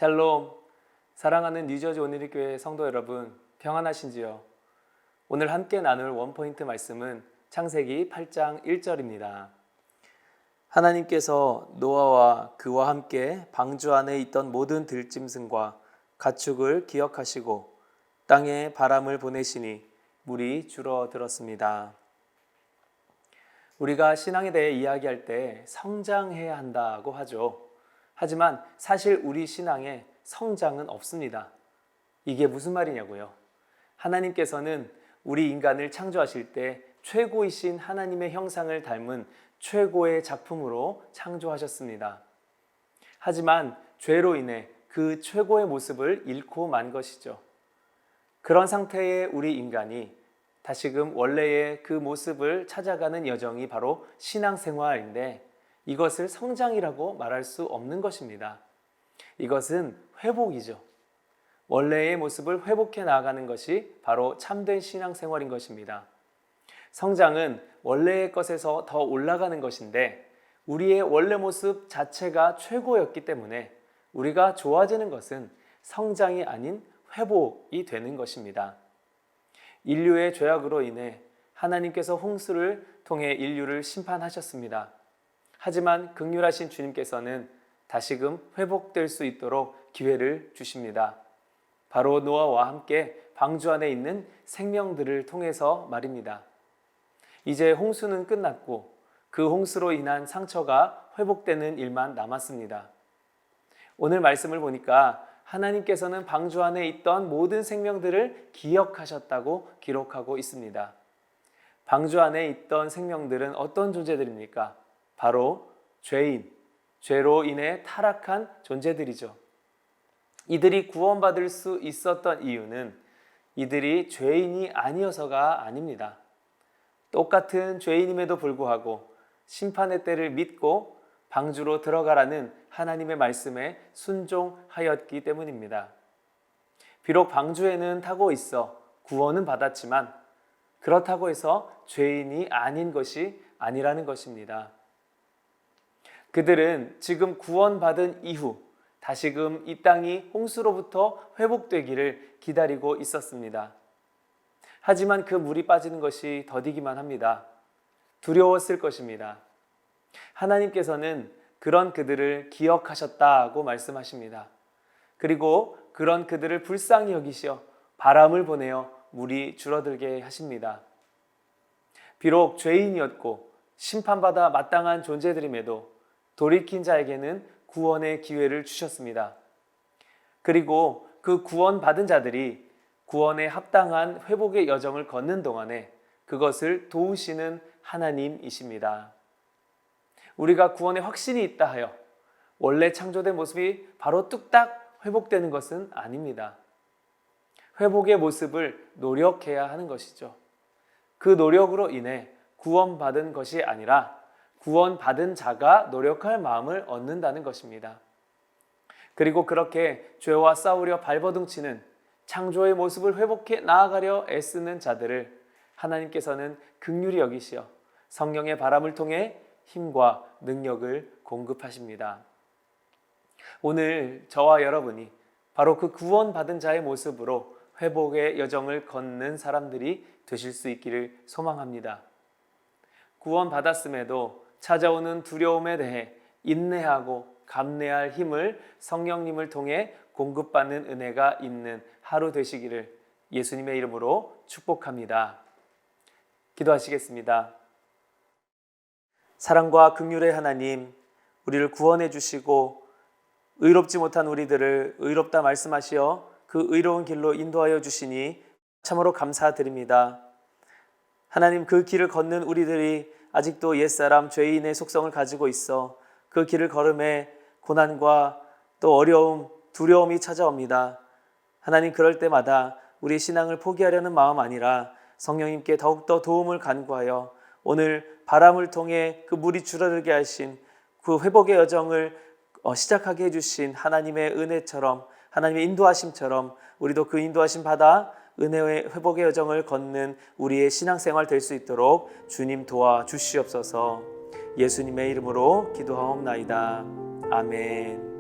샬롬, 사랑하는 뉴저지 온누리교회 성도 여러분, 평안하신지요? 오늘 함께 나눌 원포인트 말씀은 창세기 8장 1절입니다. 하나님께서 노아와 그와 함께 방주 안에 있던 모든 들짐승과 가축을 기억하시고 땅에 바람을 보내시니 물이 줄어들었습니다. 우리가 신앙에 대해 이야기할 때 성장해야 한다고 하죠. 하지만 사실 우리 신앙에 성장은 없습니다. 이게 무슨 말이냐고요? 하나님께서는 우리 인간을 창조하실 때 최고이신 하나님의 형상을 닮은 최고의 작품으로 창조하셨습니다. 하지만 죄로 인해 그 최고의 모습을 잃고 만 것이죠. 그런 상태의 우리 인간이 다시금 원래의 그 모습을 찾아가는 여정이 바로 신앙생활인데 이것을 성장이라고 말할 수 없는 것입니다. 이것은 회복이죠. 원래의 모습을 회복해 나아가는 것이 바로 참된 신앙생활인 것입니다. 성장은 원래의 것에서 더 올라가는 것인데 우리의 원래 모습 자체가 최고였기 때문에 우리가 좋아지는 것은 성장이 아닌 회복이 되는 것입니다. 인류의 죄악으로 인해 하나님께서 홍수를 통해 인류를 심판하셨습니다. 하지만 긍휼하신 주님께서는 다시금 회복될 수 있도록 기회를 주십니다. 바로 노아와 함께 방주 안에 있는 생명들을 통해서 말입니다. 이제 홍수는 끝났고 그 홍수로 인한 상처가 회복되는 일만 남았습니다. 오늘 말씀을 보니까 하나님께서는 방주 안에 있던 모든 생명들을 기억하셨다고 기록하고 있습니다. 방주 안에 있던 생명들은 어떤 존재들입니까? 바로 죄인, 죄로 인해 타락한 존재들이죠. 이들이 구원받을 수 있었던 이유는 이들이 죄인이 아니어서가 아닙니다. 똑같은 죄인임에도 불구하고 심판의 때를 믿고 방주로 들어가라는 하나님의 말씀에 순종하였기 때문입니다. 비록 방주에는 타고 있어 구원은 받았지만 그렇다고 해서 죄인이 아닌 것이 아니라는 것입니다. 그들은 지금 구원받은 이후 다시금 이 땅이 홍수로부터 회복되기를 기다리고 있었습니다. 하지만 그 물이 빠지는 것이 더디기만 합니다. 두려웠을 것입니다. 하나님께서는 그런 그들을 기억하셨다고 말씀하십니다. 그리고 그런 그들을 불쌍히 여기시어 바람을 보내어 물이 줄어들게 하십니다. 비록 죄인이었고 심판받아 마땅한 존재들임에도 돌이킨 자에게는 구원의 기회를 주셨습니다. 그리고 그 구원받은 자들이 구원에 합당한 회복의 여정을 걷는 동안에 그것을 도우시는 하나님이십니다. 우리가 구원에 확신이 있다 하여 원래 창조된 모습이 바로 뚝딱 회복되는 것은 아닙니다. 회복의 모습을 노력해야 하는 것이죠. 그 노력으로 인해 구원받은 것이 아니라 구원받은 자가 노력할 마음을 얻는다는 것입니다. 그리고 그렇게 죄와 싸우려 발버둥치는 창조의 모습을 회복해 나아가려 애쓰는 자들을 하나님께서는 긍휼히 여기시어 성령의 바람을 통해 힘과 능력을 공급하십니다. 오늘 저와 여러분이 바로 그 구원받은 자의 모습으로 회복의 여정을 걷는 사람들이 되실 수 있기를 소망합니다. 구원받았음에도 찾아오는 두려움에 대해 인내하고 감내할 힘을 성령님을 통해 공급받는 은혜가 있는 하루 되시기를 예수님의 이름으로 축복합니다. 기도하시겠습니다. 사랑과 긍휼의 하나님, 우리를 구원해 주시고 의롭지 못한 우리들을 의롭다 말씀하시어 그 의로운 길로 인도하여 주시니 참으로 감사드립니다. 하나님, 그 길을 걷는 우리들이 아직도 옛사람 죄인의 속성을 가지고 있어 그 길을 걸음에 고난과 또 어려움, 두려움이 찾아옵니다. 하나님, 그럴 때마다 우리 신앙을 포기하려는 마음 아니라 성령님께 더욱더 도움을 간구하여 오늘 바람을 통해 그 물이 줄어들게 하신 그 회복의 여정을 시작하게 해주신 하나님의 은혜처럼, 하나님의 인도하심처럼 우리도 그 인도하심 받아 은혜의 회복의 여정을 걷는 우리의 신앙생활 될 수 있도록 주님 도와주시옵소서. 예수님의 이름으로 기도하옵나이다. 아멘.